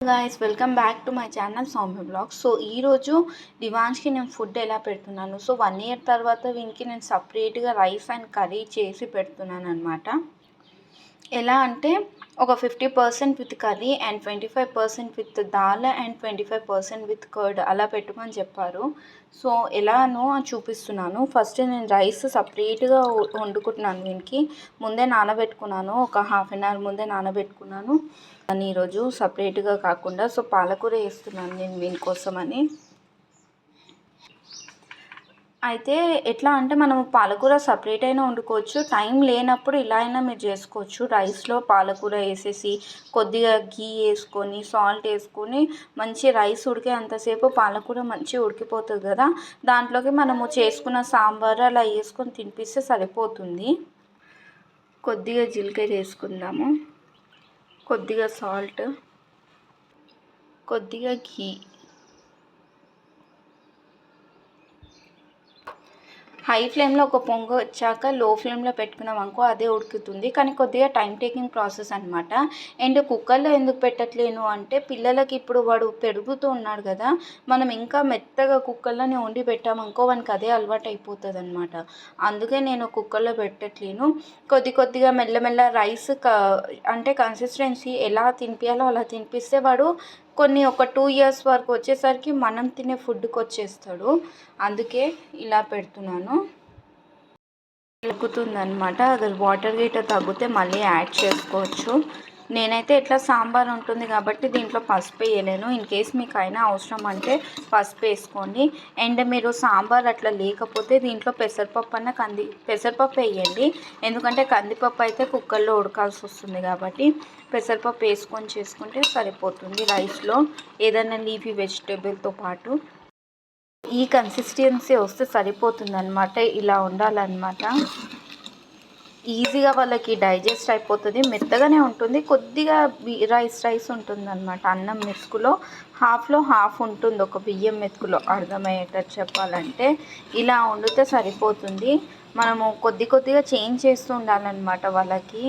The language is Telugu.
Guys welcome back to my channel Soumya blogs. So ఈరోజు దివాన్ష్కి నేను ఫుడ్ ఎలా పెడుతున్నాను. సో 1 year తర్వాత వీనికి నేను సపరేట్గా రైస్ అండ్ కర్రీ చేసి పెడుతున్నాను అనమాట. ఎలా అంటే ఒక 50% with curry and 25% with dal and 25% with curd అలా పెట్టుమని చెప్పారు. సో ఎలానో చూపిస్తున్నాను. ఫస్ట్ నేను రైస్ సపరేట్గా వండుకుంటున్నాను. వీనికి ముందే నానబెట్టుకున్నాను, ఒక 1/2 hour ముందే నానబెట్టుకున్నాను. అని ఈరోజు సపరేట్గా కాకుండా సో పాలకూర వేస్తున్నాను నేను వీనికోసమని. అయితే ఎట్లా అంటే మనము పాలకూర సపరేట్ అయినా వండుకోవచ్చు, టైం లేనప్పుడు ఇలా అయినా మీరు చేసుకోవచ్చు. రైస్లో పాలకూర వేసేసి కొద్దిగా గీ వేసుకొని సాల్ట్ వేసుకొని మంచి రైస్ ఉడికే అంతసేపు పాలకూర మంచిగా ఉడికిపోతుంది కదా, దాంట్లోకి మనము చేసుకున్న సాంబార్ అలా వేసుకొని తినిపిస్తే సరిపోతుంది. కొద్దిగా జీలకర్ర వేసుకుందాము, కొద్దిగా సాల్ట్, కొద్దిగా ఘీ. హై ఫ్లేమ్లో ఒక పొంగు వచ్చాక లో ఫ్లేమ్లో పెట్టుకున్నాం అనుకో అదే ఉడుకుతుంది, కానీ కొద్దిగా టైం టేకింగ్ ప్రాసెస్ అనమాట. అండ్ కుక్కర్లో ఎందుకు పెట్టట్లేను అంటే పిల్లలకి ఇప్పుడు వాడు పెరుగుతూ ఉన్నాడు కదా, మనం ఇంకా మెత్తగా కుక్కర్లోనే వండి పెట్టామనుకో వానికి అదే అలవాటు అయిపోతుంది అనమాట. అందుకే నేను కుక్కర్లో పెట్టట్లేను. కొద్దిగా మెల్లమెల్ల రైస్ అంటే కన్సిస్టెన్సీ ఎలా తినిపించాలో అలా తినిపిస్తే వాడు ఒక 2 years వరకు వచ్చేసరికి మనం తినే ఫుడ్కి వచ్చేస్తాడు. అందుకే ఇలా పెడుతున్నాను. తగ్గుతుందనమాట, అది వాటర్ తగ్గితే మళ్ళీ యాడ్ చేసుకోవచ్చు. నేనైతే ఇట్లా సాంబార్ ఉంటుంది కాబట్టి దీంట్లో పసుపు వేయలేను. ఇన్ కేస్ మీకు అయినా అవసరం అంటే పసుపు వేసుకోండి. అండ్ మీరు సాంబార్ అట్లా లేకపోతే దీంట్లో పెసరపప్పు వేయండి, ఎందుకంటే కందిపప్పు అయితే కుక్కర్లో ఉడకాల్సి వస్తుంది కాబట్టి పెసరపప్పు వేసుకొని చేసుకుంటే సరిపోతుంది రైస్లో ఏదైనా లీఫీ వెజిటేబుల్తో పాటు. ఈ కన్సిస్టెన్సీ వస్తే సరిపోతుంది అనమాట. ఇలా ఉండాలన్నమాట. ఈజీగా వాళ్ళకి డైజెస్ట్ అయిపోతుంది, మెత్తగానే ఉంటుంది. కొద్దిగా రైస్ ఉంటుంది అనమాట. అన్నం మెతుకులో హాఫ్లో హాఫ్ ఉంటుంది, ఒక బియ్యం మెతుకులో అర్థమయ్యేటట్టు చెప్పాలంటే. ఇలా వండితే సరిపోతుంది. మనము కొద్దిగా చేంజ్ చేస్తూ ఉండాలన్నమాట వాళ్ళకి.